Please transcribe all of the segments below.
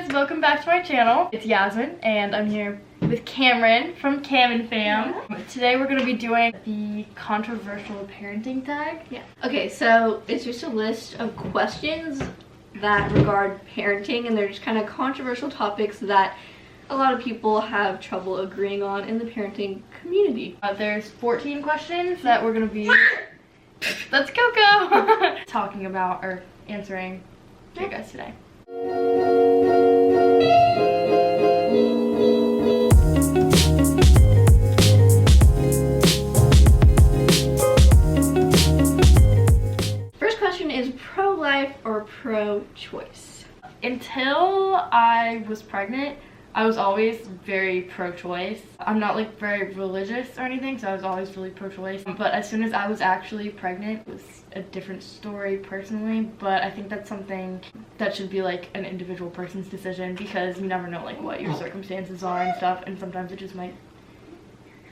guys, welcome back to my channel. It's Yasmin and I'm here with Camryn from Cam and Fam. Today we're going to be doing the controversial parenting tag. Okay, so it's just a list of questions that regard parenting, and they're just kind of controversial topics that a lot of people have trouble agreeing on in the parenting community. There's 14 questions that we're going to be, let's go, talking about or answering for you guys today. First question is pro-life or pro-choice? Until I was pregnant, I was always very pro-choice. I'm not like very religious or anything, so I was always really pro-choice. But as soon as I was actually pregnant, it was a different story personally. But I think that's something that should be like an individual person's decision, because you never know like what your circumstances are and stuff, and sometimes it just might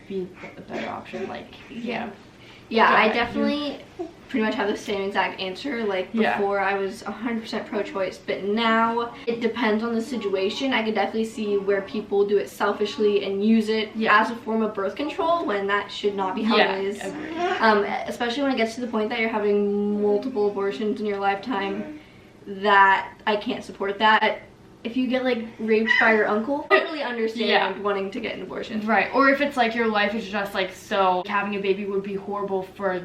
be a better option. Like Yeah, I definitely pretty much have the same exact answer. Like before, I was 100% pro-choice, but now it depends on the situation. I could definitely see where people do it selfishly and use it as a form of birth control when that should not be how it is. Especially when it gets to the point that you're having multiple abortions in your lifetime, that I can't support that. If you get like raped by your uncle, I totally understand wanting to get an abortion. Right, or if it's like your life is just like so, having a baby would be horrible for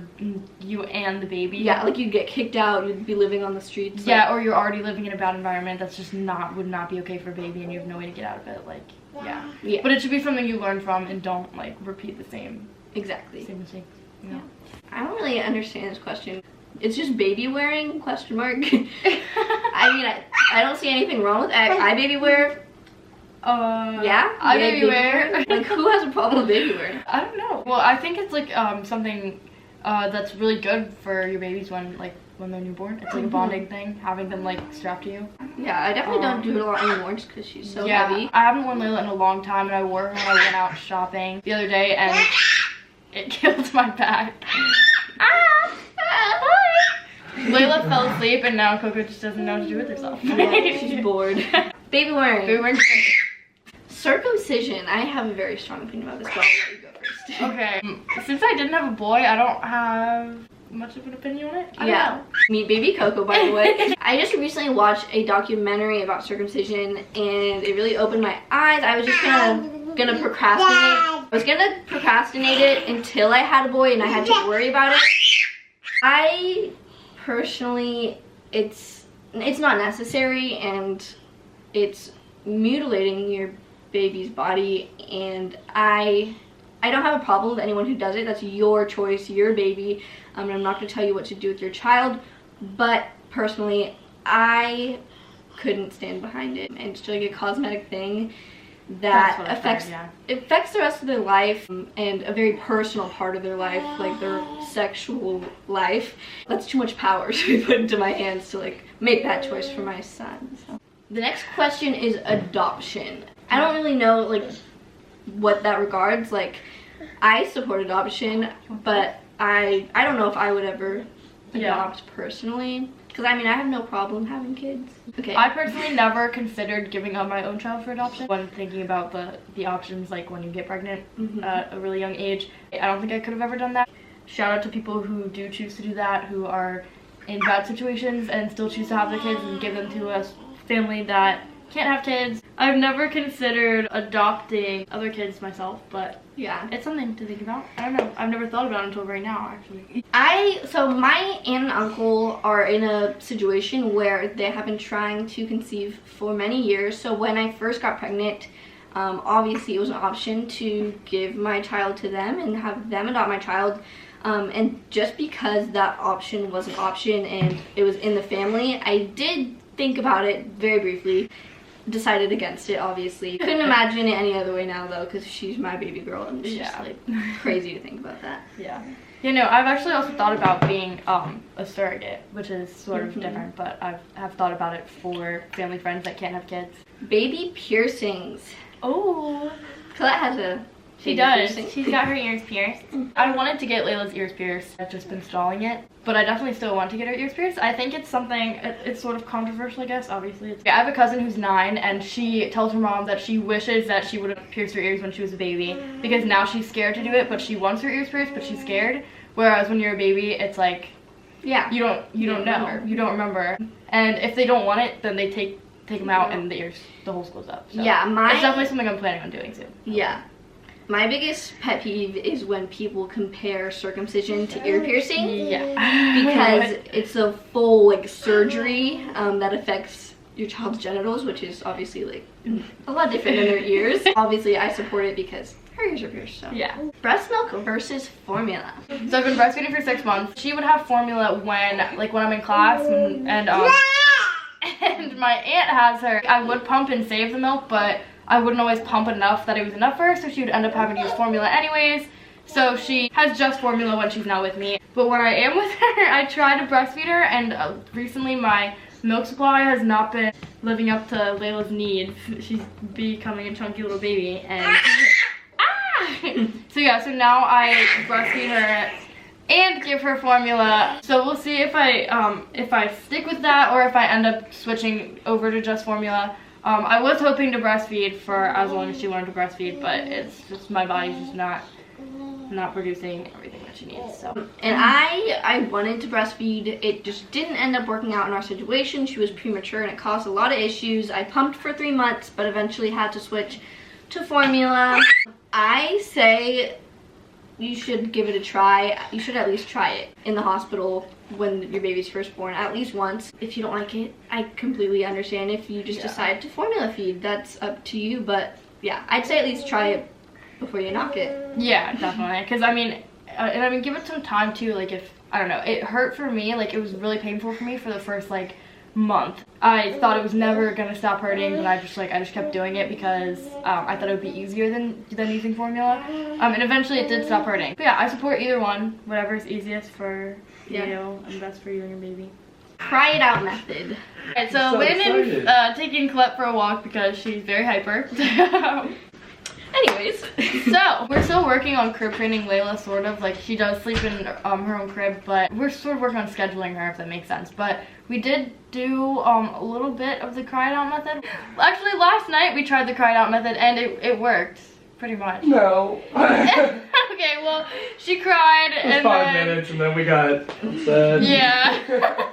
you and the baby. Yeah, like you'd get kicked out, you'd be living on the streets. Yeah, like, or you're already living in a bad environment that's just would not be okay for a baby, and you have no way to get out of it. Like, yeah. But it should be something you learn from and don't like repeat the same mistakes. You know? I don't really understand this question. It's just baby wearing, question mark. I mean, I don't see anything wrong with I baby wear. I baby wear. Like, who has a problem with baby wear? I don't know. Well, I think it's like something that's really good for your babies when they're newborn. It's like a bonding thing, having them like strapped to you. Yeah, I definitely don't do it a lot anymore just because she's so heavy. I haven't worn Laela in a long time, and I wore her when I went out shopping the other day, and it killed my back. Laela fell asleep, and now Coco just doesn't know what to do with herself. She's bored. Baby wearing. Baby wearing. Circumcision. I have a very strong opinion about this, but I'll let you go first. Okay. Since I didn't have a boy, I don't have much of an opinion on it. I don't know. Meet baby Coco, by the way. I just recently watched a documentary about circumcision, and it really opened my eyes. I was just gonna procrastinate. I was gonna procrastinate it until I had a boy and I had to worry about it. I personally, it's not necessary, and it's mutilating your baby's body, and I don't have a problem with anyone who does it. That's your choice, your baby. I'm not going to tell you what to do with your child, but personally, I couldn't stand behind it. And it's like a cosmetic thing that affects the rest of their life, and a very personal part of their life, like their sexual life. That's too much power to be put into my hands to like make that choice for my son. So. The next question is adoption. I don't really know like what that regards. Like, I support adoption, but I don't know if I would ever adopt personally. Because I mean, I have no problem having kids. Okay. I personally never considered giving up my own child for adoption when thinking about the options, like when you get pregnant at a really young age. I don't think I could have ever done that. Shout out to people who do choose to do that, who are in bad situations and still choose to have their kids and give them to a family that can't have kids. I've never considered adopting other kids myself, but yeah, it's something to think about. I don't know. I've never thought about it until right now, actually. So my aunt and uncle are in a situation where they have been trying to conceive for many years. So when I first got pregnant, obviously it was an option to give my child to them and have them adopt my child. And just because that option was an option and it was in the family, I did think about it very briefly. Decided against it, obviously. Couldn't imagine it any other way now, though, because she's my baby girl, and it's just like crazy to think about that. You know, I've actually also thought about being a surrogate, which is sort of different, but I have thought about it for family friends that can't have kids. Baby piercings. Oh, Colette has a She does. She's got her ears pierced. I wanted to get Layla's ears pierced. I've just been stalling it. But I definitely still want to get her ears pierced. I think it's something, it's sort of controversial, I guess. Obviously. I have a cousin who's 9, and she tells her mom that she wishes that she would have pierced her ears when she was a baby. Because now she's scared to do it, but she wants her ears pierced, but she's scared. Whereas when you're a baby, it's like, yeah, you don't know. You don't remember. And if they don't want it, then they take them out and the holes close up. So yeah, it's definitely something I'm planning on doing soon. Yeah. My biggest pet peeve is when people compare circumcision to ear piercing. Yeah. Because it's a full like surgery that affects your child's genitals, which is obviously like a lot different than their ears. Obviously I support it because her ears are pierced, so. Yeah. Breast milk versus formula. So I've been breastfeeding for 6 months. She would have formula when I'm in class and my aunt has her. I would pump and save the milk, but I wouldn't always pump enough that it was enough for her, so she would end up having to use formula anyways. So she has just formula when she's not with me. But when I am with her, I try to breastfeed her, and recently my milk supply has not been living up to Layla's needs. She's becoming a chunky little baby, and so yeah, so now I breastfeed her and give her formula. So we'll see if I stick with that or if I end up switching over to just formula. I was hoping to breastfeed for as long as she wanted to breastfeed, but it's just my body's just not producing everything that she needs. So, and I wanted to breastfeed. It just didn't end up working out in our situation. She was premature and it caused a lot of issues. I pumped for 3 months, but eventually had to switch to formula. I say you should give it a try. You should at least try it in the hospital when your baby's first born, at least once. If you don't like it, I completely understand. If you just decide to formula feed, that's up to you. But yeah, I'd say at least try it before you knock it. Yeah, definitely. Because I mean, give it some time too. Like if, I don't know, it hurt for me. Like it was really painful for me for the first like month. I thought it was never gonna stop hurting, but I just kept doing it because I thought it would be easier than using formula. And eventually it did stop hurting. But yeah, I support either one, whatever is easiest for you and best for you and your baby. Try it out method. Alright, so Landon taking Colette for a walk because she's very hyper. Anyways, so we're still working on crib training Laela, sort of. Like she does sleep in her own crib, but we're sort of working on scheduling her, if that makes sense. But we did do a little bit of the cry it out method. Actually, last night we tried the cry it out method and it worked pretty much. No. Okay, well she cried and 5 minutes and then we got upset. Yeah.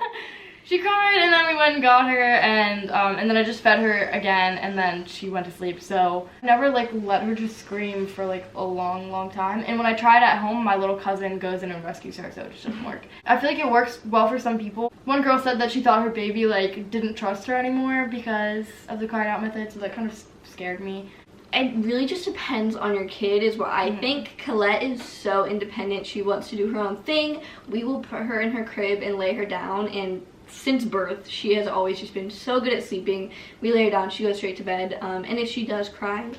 She cried and then we went and got her and then I just fed her again and then she went to sleep. So I never like let her just scream for like a long time. And when I tried at home, my little cousin goes in and rescues her, so it just doesn't work. I feel like it works well for some people. One girl said that she thought her baby like didn't trust her anymore because of the cry it out method, so that kind of scared me. It really just depends on your kid is what I think. Colette is so independent. She wants to do her own thing. We will put her in her crib and lay her down, and since birth she has always just been so good at sleeping. We lay her down, she goes straight to bed, and if she does cry,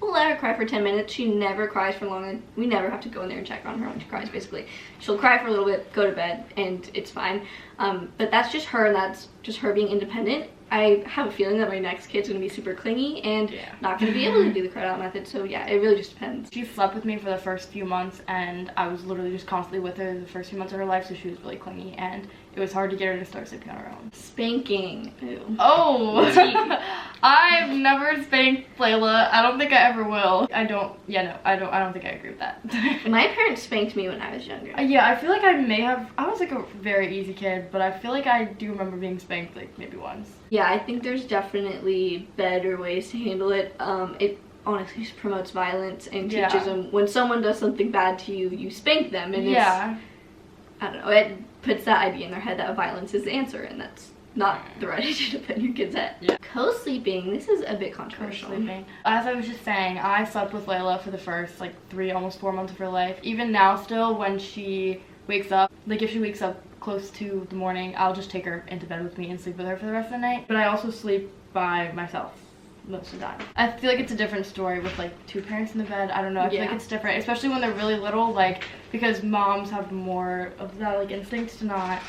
we'll let her cry for 10 minutes. She never cries for long, and we never have to go in there and check on her when she cries. Basically she'll cry for a little bit, go to bed, and it's fine. But that's just her, and that's just her being independent. I have a feeling that my next kid's gonna be super clingy and not gonna be able to do the cry it out method. So yeah, it really just depends. She slept with me for the first few months and I was literally just constantly with her the first few months of her life, so she was really clingy and it was hard to get her to start sleeping on her own. Spanking. Ew. Oh, I've never spanked Laela. I don't think I ever will. I don't think I agree with that. My parents spanked me when I was younger. Yeah, I feel like I was like a very easy kid, but I feel like I do remember being spanked like maybe once. Yeah, I think there's definitely better ways to handle it. It honestly just promotes violence and teaches them when someone does something bad to you, you spank them, and I don't know, it puts that idea in their head that violence is the answer, and that's not the right idea to put in your kid's head. Co-sleeping, this is a bit controversial. As I was just saying, I slept with Laela for the first like 3, almost 4 months of her life. Even now still, when she wakes up, like if she wakes up close to the morning, I'll just take her into bed with me and sleep with her for the rest of the night. But I also sleep by myself most of the time. I feel like it's a different story with like 2 parents in the bed. I don't know, I feel like it's different, especially when they're really little, like because moms have more of that like instinct to not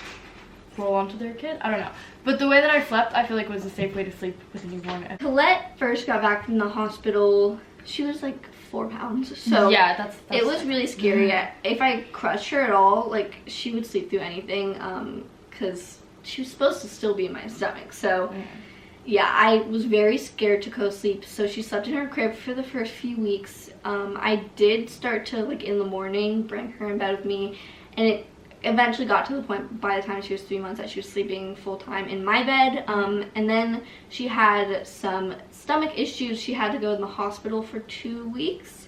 roll onto their kid. I don't know, but the way that I slept, I feel like was a safe way to sleep with a newborn. Colette first got back from the hospital. She was like 4 pounds. So yeah, that's it was really scary. If I crushed her at all, like, she would sleep through anything, because she was supposed to still be in my stomach. So yeah, I was very scared to co-sleep. So she slept in her crib for the first few weeks. I did start to, like, in the morning bring her in bed with me, and it eventually got to the point by the time she was 3 months that she was sleeping full-time in my bed. And then she had some stomach issues. She had to go in the hospital for 2 weeks,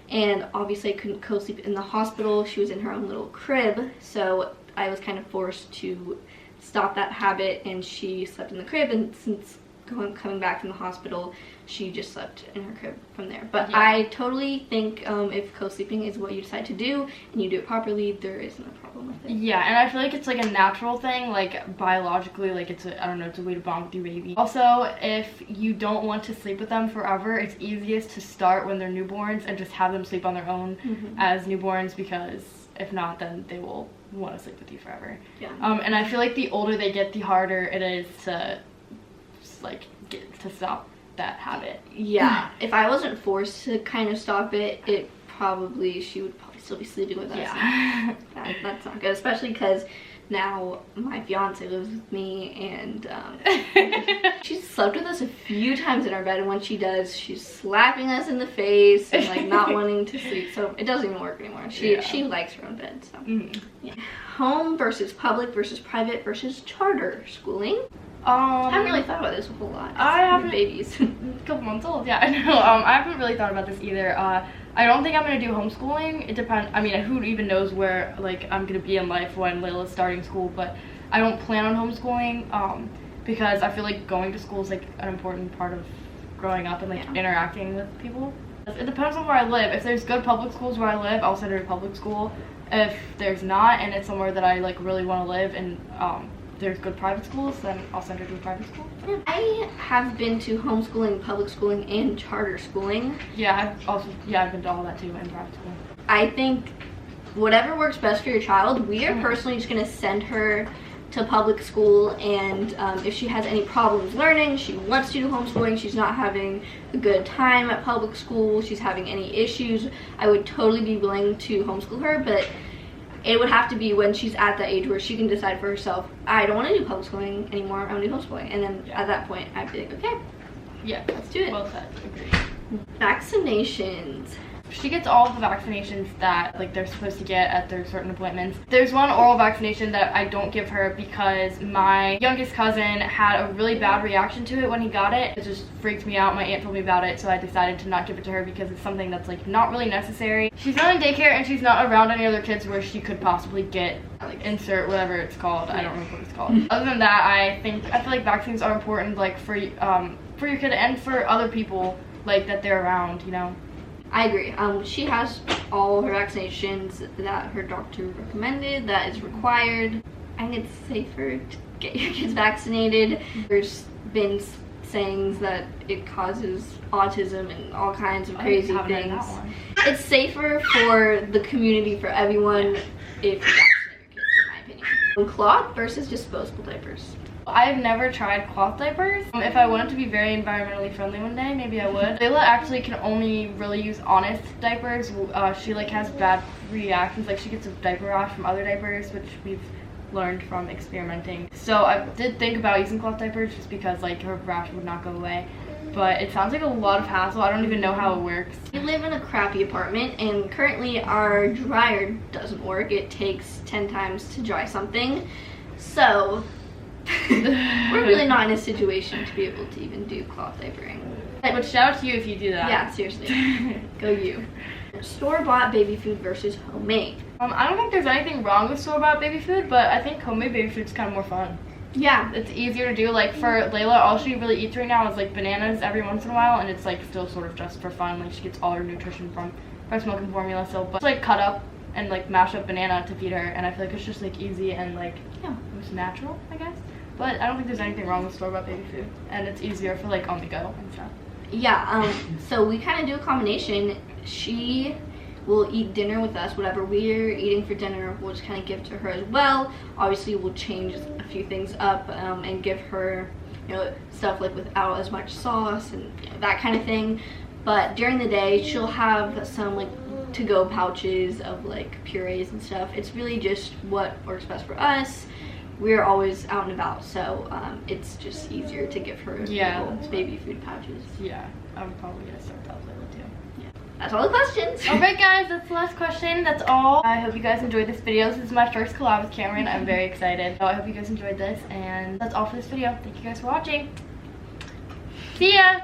and obviously I couldn't co-sleep in the hospital. She was in her own little crib, so I was kind of forced to stop that habit, and she slept in the crib. And since coming back from the hospital, she just slept in her crib from there. But yeah, I totally think if co-sleeping is what you decide to do and you do it properly, there isn't a problem with it. Yeah, and I feel like it's like a natural thing, like biologically, like it's a, I don't know, it's a way to bond with your baby. Also, if you don't want to sleep with them forever, it's easiest to start when they're newborns and just have them sleep on their own as newborns, because if not, then they will want to sleep with you forever. Yeah. And I feel like the older they get, the harder it is to like get to stop that habit. Yeah. If I wasn't forced to kind of stop it, she would probably still be sleeping with us. Yeah. That's not good, especially because now my fiance lives with me, and she's slept with us a few times in our bed, and when she does, she's slapping us in the face and like not wanting to sleep. So it doesn't even work anymore. She likes her own bed. So yeah. Home versus public versus private versus charter schooling. I haven't really thought about this a whole lot. I haven't. Babies. A couple months old, yeah. I haven't really thought about this either. I don't think I'm gonna do homeschooling. It depends. I mean, who even knows where like I'm gonna be in life when Laela's starting school? But I don't plan on homeschooling because I feel like going to school is like an important part of growing up and like interacting with people. It depends on where I live. If there's good public schools where I live, I'll send her to public school. If there's not, and it's somewhere that I like really want to live, and there's good private schools, then I'll send her to a private school. I have been to homeschooling, public schooling, and charter schooling. Yeah, I've been to all that too, and private school. I think whatever works best for your child. We are personally just going to send her to public school, and if she has any problems learning, she wants to do homeschooling, she's not having a good time at public school, she's having any issues, I would totally be willing to homeschool her, but it would have to be when she's at that age where she can decide for herself, I don't want to do public schooling anymore, I want to do homeschooling. And then at that point, I'd be like, okay, yeah, let's do it. Well said. Agreed. Vaccinations. She gets all of the vaccinations that like they're supposed to get at their certain appointments. There's one oral vaccination that I don't give her because my youngest cousin had a really bad reaction to it when he got it. It just freaked me out. My aunt told me about it, so I decided to not give it to her because it's something that's like not really necessary. She's not in daycare and she's not around any other kids where she could possibly get like insert whatever it's called. I don't remember what it's called. Other than that, I feel like vaccines are important like for your kid and for other people like that they're around, you know. I agree. She has all her vaccinations that her doctor recommended, that is required. I think it's safer to get your kids vaccinated. There's been sayings that it causes autism and all kinds of crazy things. It's safer for the community, for everyone, if you vaccinate your kids, in my opinion. Cloth versus disposable diapers. I've never tried cloth diapers. If I wanted to be very environmentally friendly one day, maybe I would. Laela actually can only really use honest diapers. She like has bad reactions, like she gets a diaper rash from other diapers, which we've learned from experimenting. So I did think about using cloth diapers just because like her rash would not go away. But it sounds like a lot of hassle. I don't even know how it works. We live in a crappy apartment and currently our dryer doesn't work. It takes 10 times to dry something. So we're really not in a situation to be able to even do cloth diapering. But shout out to you if you do that. Yeah, seriously. Go you. Store-bought baby food versus homemade. I don't think there's anything wrong with store-bought baby food, but I think homemade baby food is kind of more fun. Yeah. It's easier to do. Like for Laela, all she really eats right now is like bananas every once in a while, and it's like still sort of just for fun. Like she gets all her nutrition from breast milk and formula still, but it's like cut up and like mash up banana to feed her, and I feel like it's just like easy and like it's natural, I guess. But I don't think there's anything wrong with store-bought baby food, and it's easier for like on the go and stuff. Yeah, so we kind of do a combination. She will eat dinner with us, whatever we're eating for dinner, we'll just kind of give to her as well. Obviously, we'll change a few things up and give her, you know, stuff like without as much sauce and that kind of thing. but during the day she'll have some like to-go pouches of like purees and stuff. It's really just what works best for us. We're always out and about, so it's just easier to give her little baby food pouches. Yeah, I'm probably gonna start that later too. Yeah, that's all the questions. Alright guys, that's the last question. That's all. I hope you guys enjoyed this video. This is my first collab with Camryn. I'm very excited. So I hope you guys enjoyed this, and that's all for this video. Thank you guys for watching. See ya!